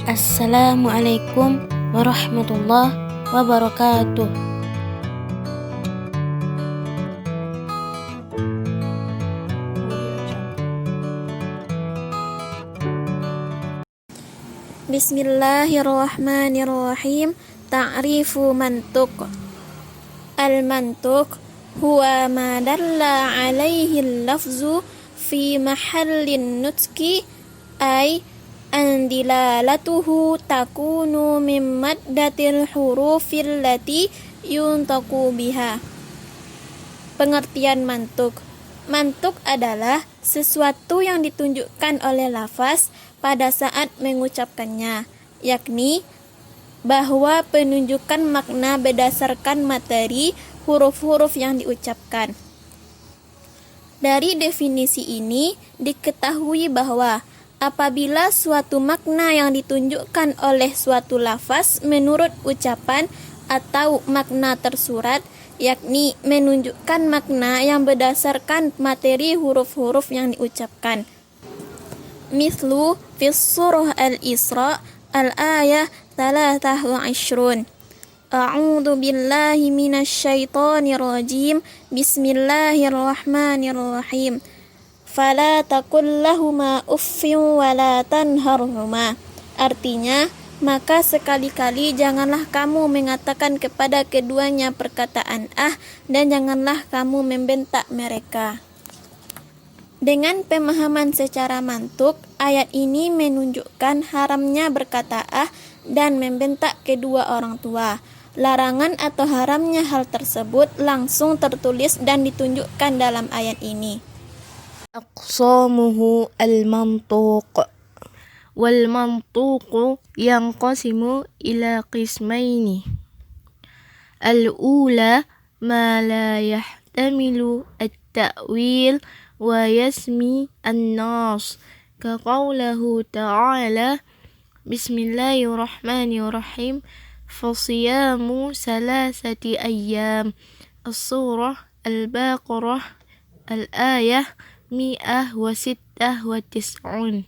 Assalamualaikum warahmatullahi wabarakatuh. Bismillahirrahmanirrahim. Ta'rifu mantuq. Al-mantuq huwa ma dalla alaihi al-lafzu fi mahallin nutqi ay andilalatuhu takunu min maddatil hurufil lati yuntaqu biha. Pengertian mantuk. Mantuk adalah sesuatu yang ditunjukkan oleh lafaz pada saat mengucapkannya, yakni bahwa penunjukan makna berdasarkan materi huruf-huruf yang diucapkan. Dari definisi ini diketahui bahwa apabila suatu makna yang ditunjukkan oleh suatu lafaz menurut ucapan atau makna tersurat, yakni menunjukkan makna yang berdasarkan materi huruf-huruf yang diucapkan. Mislu fis surah Al-Isra al-ayah 23. A'udzu billahi minasyaitonir rajim. Bismillahirrahmanirrahim. Fala taqul lahuma uffin wala tanharhuma. Artinya, maka sekali-kali janganlah kamu mengatakan kepada keduanya perkataan dan janganlah kamu membentak mereka. Dengan pemahaman secara mantuk, ayat ini menunjukkan haramnya berkata dan membentak kedua orang tua. Larangan atau haramnya hal tersebut langsung tertulis dan ditunjukkan dalam ayat ini. أقسامه المنطوق والمنطوق ينقسم إلى قسمين. الأولى ما لا يحتمل التأويل ويسمي النص كقوله تعالى بسم الله الرحمن الرحيم فصيام 3 أيام. السورة البقرة الآية 196.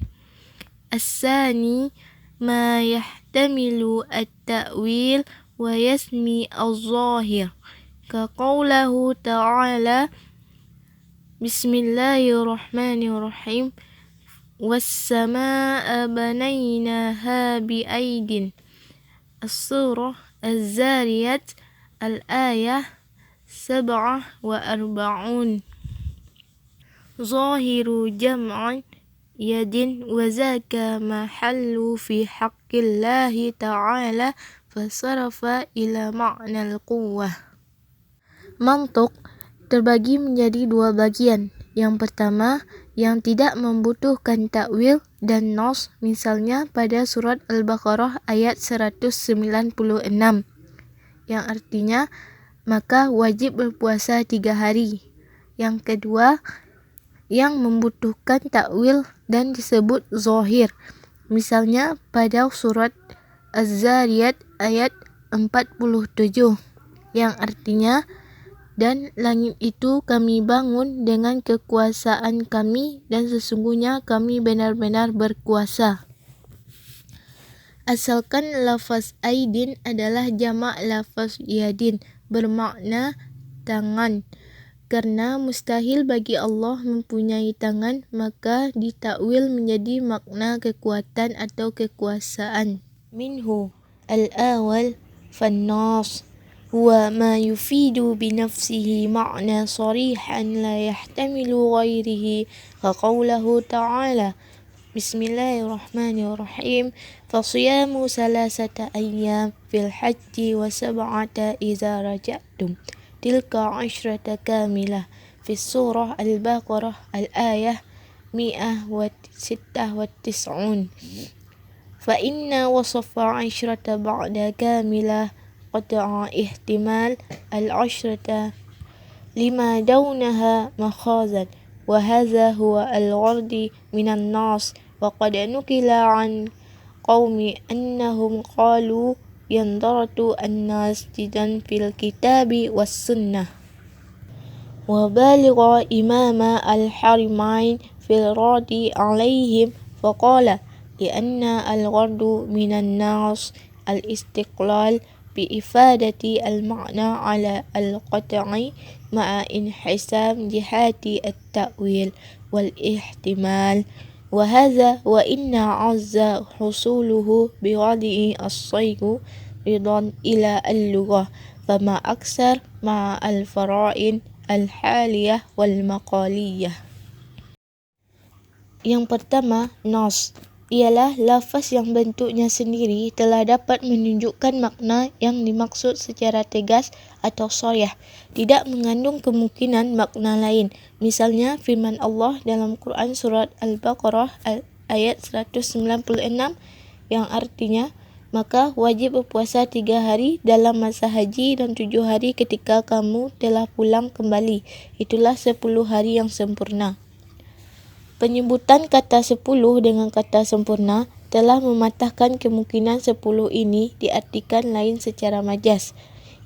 الثاني ما يحتمل التأويل ويسمي الظاهر كقوله تعالى بسم الله الرحمن الرحيم والسماء بنيناها بأيد. السورة الذاريات الآية 47. ظاهر جمع يد وذاك محل في حق الله تعالى فصرف إلى معنى القوة. Mantuk terbagi menjadi dua bagian. Yang pertama, yang tidak membutuhkan takwil dan nas, misalnya pada surat Al-Baqarah ayat 196, yang artinya maka wajib berpuasa 3 hari. Yang kedua, yang membutuhkan takwil dan disebut zahir, misalnya pada surat Az-Zariyat ayat 47, yang artinya dan langit itu kami bangun dengan kekuasaan kami dan sesungguhnya kami benar-benar berkuasa. Asalkan lafaz aidin adalah jamak lafaz yadin bermakna tangan. Karena mustahil bagi Allah mempunyai tangan, maka ditakwil menjadi makna kekuatan atau kekuasaan. Minhu al-awal fannas huwa ma yufidu binafsihi ma'na sarihan la yahtamilu ghairihi kaqawlahu ta'ala Bismillahirrahmanirrahim fasiyamu 3 ayyam fil hajji wa 7 idza raja'tum. Tilka 'ashrata kamilah fi surah Al-Baqarah al-ayah 196. Fa inna wasafa 'ashrata ba'da kamilah qat'a ihtimal al-'ashrata lima daunaha makhazan wa hadha huwa al-ghardi minan nas wa qad nukila 'an qaumi annahum qalu yandaratu an-nas jidan fil kitabi was sunnah wa baligha imama al-harimain fil radi alaihim faqala لأن الغرض من النص الاستقلال بإفادة المعنى على القطع مع انحسام جهات التأويل والاحتمال، وهذا وإن عز حصوله بوضع الصيغ رضا إلى اللغة فما أكثر مع الفرائض الحالية والمقالية. Yang pertama, nas, ialah lafaz yang bentuknya sendiri telah dapat menunjukkan makna yang dimaksud secara tegas atau sharih, tidak mengandung kemungkinan makna lain. Misalnya firman Allah dalam Quran surat Al-Baqarah ayat 196 yang artinya, maka wajib berpuasa 3 hari dalam masa haji dan 7 hari ketika kamu telah pulang kembali. Itulah 10 hari yang sempurna. Penyebutan kata 10 dengan kata sempurna telah mematahkan kemungkinan 10 ini diartikan lain secara majaz.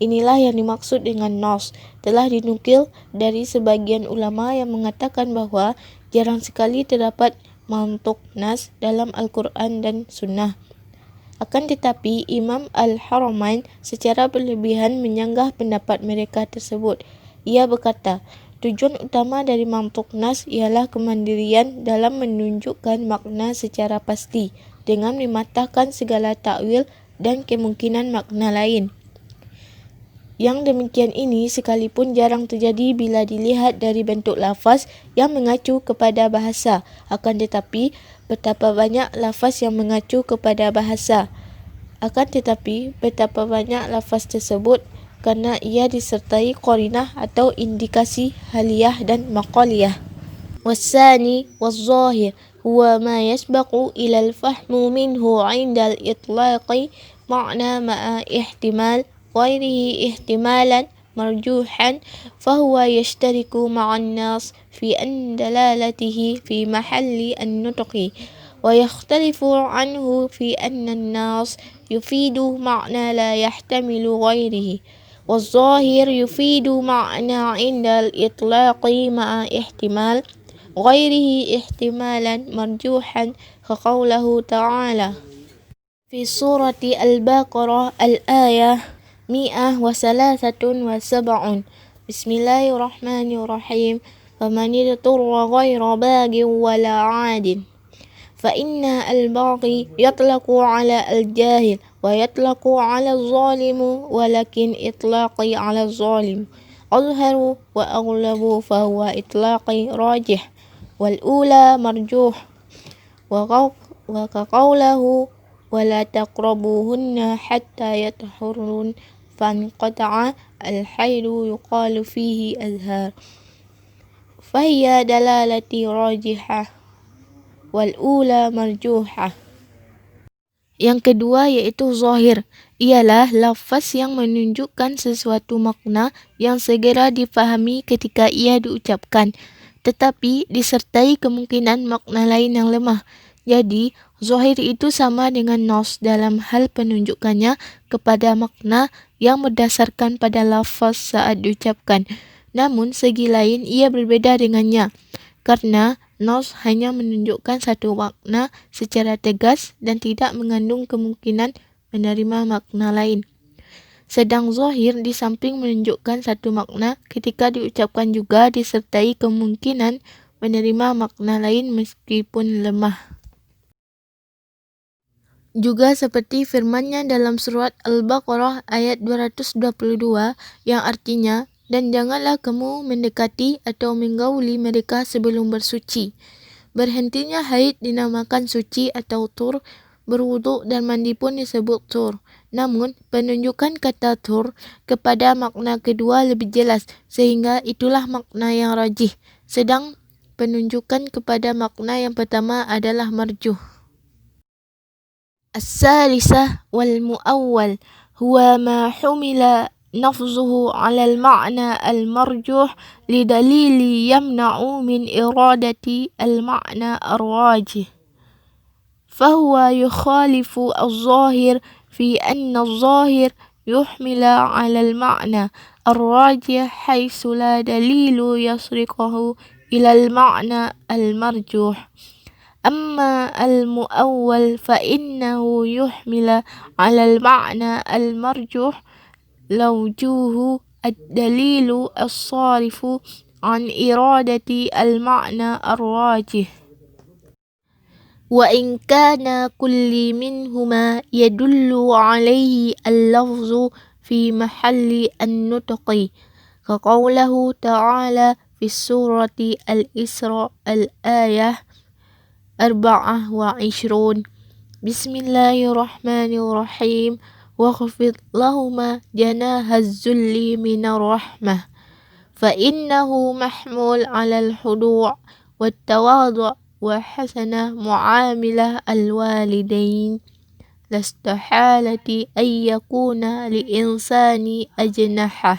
Inilah yang dimaksud dengan nas. Telah dinukil dari sebagian ulama yang mengatakan bahawa jarang sekali terdapat mantuk nas dalam Al-Quran dan Sunnah. Akan tetapi, Imam Al-Haramain secara berlebihan menyanggah pendapat mereka tersebut. Ia berkata, tujuan utama dari mantuk nas ialah kemandirian dalam menunjukkan makna secara pasti dengan mematahkan segala takwil dan kemungkinan makna lain. Yang demikian ini sekalipun jarang terjadi bila dilihat dari bentuk lafaz yang mengacu kepada bahasa. Akan tetapi, betapa banyak lafaz yang mengacu kepada bahasa. Betapa banyak lafaz tersebut karena ia disertai qarinah atau indikasi haliyah dan maqaliyah. Wasani waz-zahir huwa ma yasbaqu ila al-fahmu minhu 'inda al-itlaqi ma'na ma'a ihtimal ghairihi ihtimalan marjuhan fahuwa yashtariku ma'an nas fi an dalalatihi fi mahalli an-nutqi wa yakhtalifu anhu fi anna an-nas yufidu ma'na la yahtamilu ghairihi. والظاهر يفيد معنى عند الإطلاق مع احتمال غيره احتمالا مرجوحا كقوله تعالى في سورة البقرة الآية 173 بسم الله الرحمن الرحيم فمن اضطر غير باغ ولا عاد فإن الباغي يطلق على الجاهل ويطلق على الظالم ولكن إطلاقي على الظالم أظهر وأغلب فهو إطلاقي راجح والأولى مرجوح وكقوله ولا تقربوهن حتى يطهرن فانقطع الحيض يقال فيه أزهار فهي دلالتي راجحة والأولى مرجوحة. Yang kedua yaitu zahir, ialah lafaz yang menunjukkan sesuatu makna yang segera difahami ketika ia diucapkan, tetapi disertai kemungkinan makna lain yang lemah. Jadi, zahir itu sama dengan nas dalam hal penunjukannya kepada makna yang berdasarkan pada lafaz saat diucapkan. Namun, segi lain ia berbeda dengannya, karena nas hanya menunjukkan satu makna secara tegas dan tidak mengandung kemungkinan menerima makna lain. Sedang zahir di samping menunjukkan satu makna ketika diucapkan juga disertai kemungkinan menerima makna lain meskipun lemah. Juga seperti firman-Nya dalam surat Al-Baqarah ayat 222 yang artinya, dan janganlah kamu mendekati atau menggauli mereka sebelum bersuci. Berhentinya haid dinamakan suci atau tur, berwuduk dan mandi pun disebut tur. Namun, penunjukan kata tur kepada makna kedua lebih jelas, sehingga itulah makna yang rajih. Sedang penunjukan kepada makna yang pertama adalah marjuh. As-salisah wal mu'awwal huwa ma humila نفظه على المعنى المرجوح لدليل يمنع من إرادة المعنى الراجح فهو يخالف الظاهر في أن الظاهر يحمل على المعنى الراجح حيث لا دليل يسرقه إلى المعنى المرجوح. أما المؤول فإنه يحمل على المعنى المرجوح لوجوه الدليل الصارف عن إرادة المعنى الراجح، وإن كان كل منهما يدل عليه اللفظ في محل النطق، كقوله تعالى في سورة الإسراء الآية 24: بسم الله الرحمن الرحيم واخفض لهما جناح الذل من الرحمة فإنه محمول على الخضوع والتواضع وحسن معاملة الوالدين لاستحالة أن يكون لإنسان أجنحة.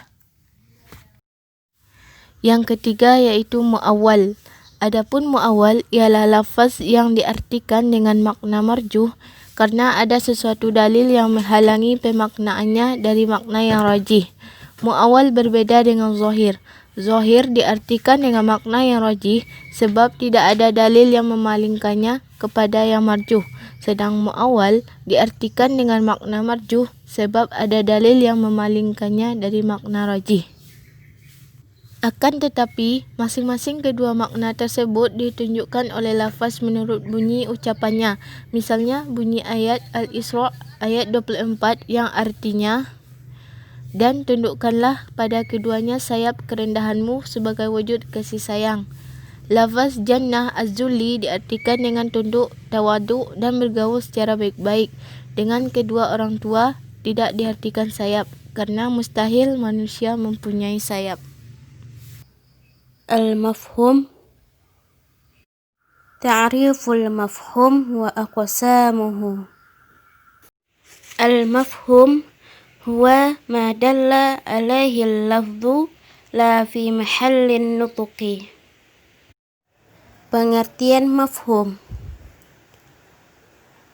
Yang ketiga yaitu mu'awwal. Adapun mu'awwal ialah lafaz yang diartikan dengan makna marjuh karena ada sesuatu dalil yang menghalangi pemaknaannya dari makna yang rajih. Mu'awwal berbeda dengan zahir. Zahir diartikan dengan makna yang rajih sebab tidak ada dalil yang memalingkannya kepada yang marjuh. Sedang mu'awwal diartikan dengan makna marjuh sebab ada dalil yang memalingkannya dari makna rajih. Akan tetapi, masing-masing kedua makna tersebut ditunjukkan oleh lafaz menurut bunyi ucapannya. Misalnya, bunyi ayat Al-Isra ayat 24 yang artinya, dan tundukkanlah pada keduanya sayap kerendahanmu sebagai wujud kasih sayang. Lafaz jannah az-zulli diartikan dengan tunduk, tawadu dan bergaul secara baik-baik. Dengan kedua orang tua tidak diartikan sayap, karena mustahil manusia mempunyai sayap. المفهوم تعريف المفهوم وأقسامه. المفهوم هو ما دل عليه اللفظ لا في محل النطق. Pengertian mafhum.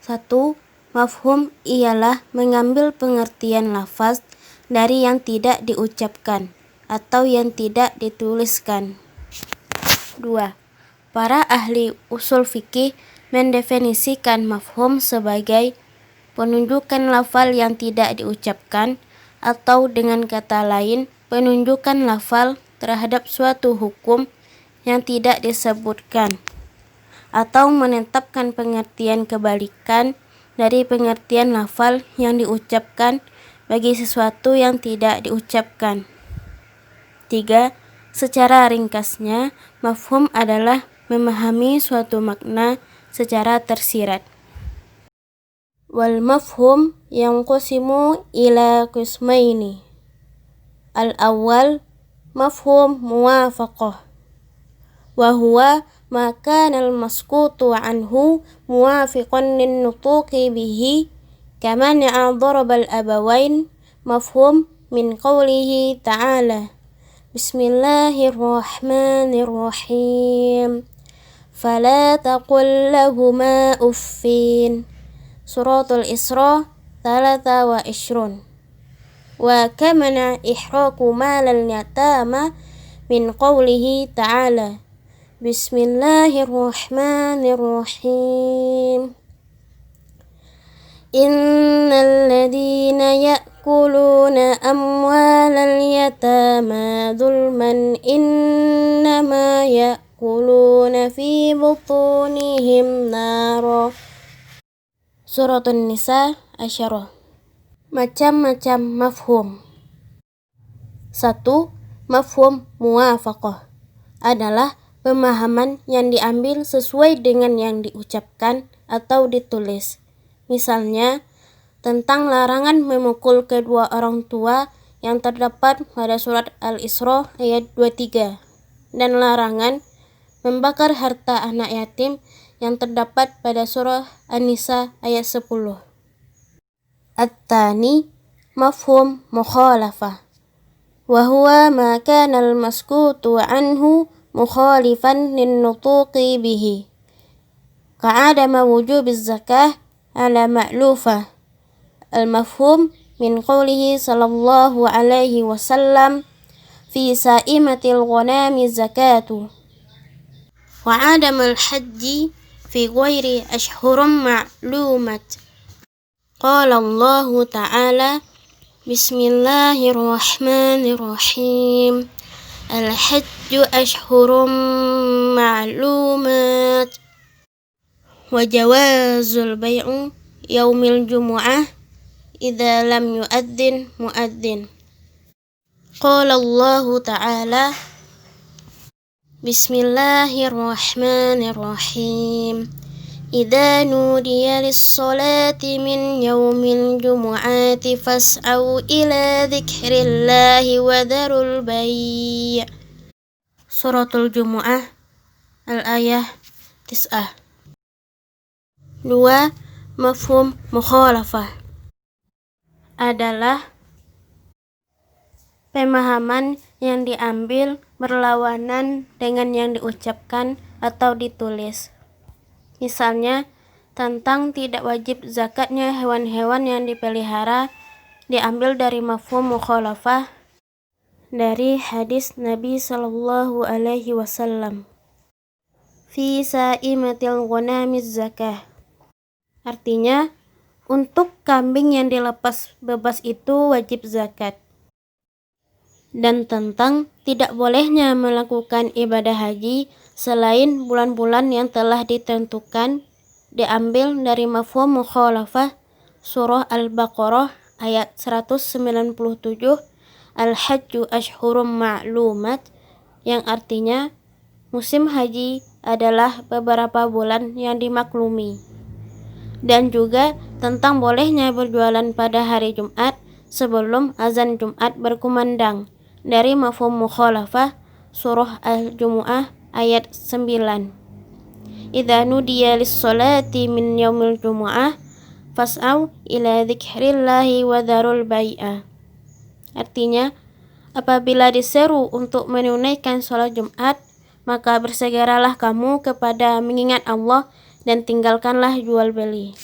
1. Mafhum ialah mengambil pengertian lafaz dari yang tidak diucapkan atau yang tidak dituliskan. 2. Para ahli usul fikih mendefinisikan mafhum sebagai penunjukan lafal yang tidak diucapkan atau dengan kata lain penunjukan lafal terhadap suatu hukum yang tidak disebutkan atau menetapkan pengertian kebalikan dari pengertian lafal yang diucapkan bagi sesuatu yang tidak diucapkan. 3. Secara ringkasnya, mafhum adalah memahami suatu makna secara tersirat. Wal mafhum yanqasimu ila qismaini. Al-awwal mafhum muwafaqah wa huwa ma kana al-maskutu anhu muwafiqan lin-nutuqi bihi kama daraba al-abawain. Mafhum min qawlihi ta'ala Bismillahirrahmanirrahim. Fala taqul lahuma uffin. Suratul Isra 23. Wa kamana ihraqu malal yatama min qawlihi ta'ala Bismillahirrahmanirrahim. Innal ladhina ya'kuluna amwalal yatama dhulman innama ya'kuluna fi butunihim nara. Suratun Nisa 10. Macam-macam mafhum. 1. Mafhum muwafaqah adalah pemahaman yang diambil sesuai dengan yang diucapkan atau ditulis. Misalnya, tentang larangan memukul kedua orang tua yang terdapat pada surat Al-Isra ayat 23 dan larangan membakar harta anak yatim yang terdapat pada surah An-Nisa ayat 10. At-tani mafhum mukhalafah wa huwa ma kana al-maskutu anhu mukhalifan lin-nutuqi bihi ka'adama wujubiz zakah ala ma'lufah. Al-mafhum min qawlihi sallallahu alaihi wasallam fi sa'imatil ghanami zakatu wa 'adamal hajji في غير أشهر معلومات. قال الله تعالى: بسم الله الرحمن الرحيم. الحج أشهر معلومات. وجواز البيع يوم الجمعة إذا لم يؤذن مؤذن. قال الله تعالى: بسم الله الرحمن الرحيم. إذا نودي للصلاة من يوم الجمعة فاسعوا إلى ذكر الله وذروا البيع. سورة الجمعة الآية 9. 2. Mafhum mukhalafah adalah pemahaman yang diambil berlawanan dengan yang diucapkan atau ditulis. Misalnya, tentang tidak wajib zakatnya hewan-hewan yang dipelihara diambil dari mafhum mukhalafah dari hadis Nabi sallallahu alaihi wasallam. Fi sa'imatil ghanamiz zakah. Artinya, untuk kambing yang dilepas bebas itu wajib zakat. Dan tentang tidak bolehnya melakukan ibadah haji selain bulan-bulan yang telah ditentukan diambil dari mafhum mukhalafah surah Al-Baqarah ayat 197, Al-Hajju Ashhurum Ma'lumat, yang artinya musim haji adalah beberapa bulan yang dimaklumi. Dan juga tentang bolehnya berjualan pada hari Jumat sebelum azan Jumat berkumandang dari mafhum mukhalafah surah Al-Jumu'ah ayat 9. Idza nudiya lis-sholati min yaumil jumu'ah fas'au ila dzikrillahi wa dzarul bai'a. Artinya, apabila diseru untuk menunaikan sholat Jumat, maka bersegeralah kamu kepada mengingat Allah dan tinggalkanlah jual beli.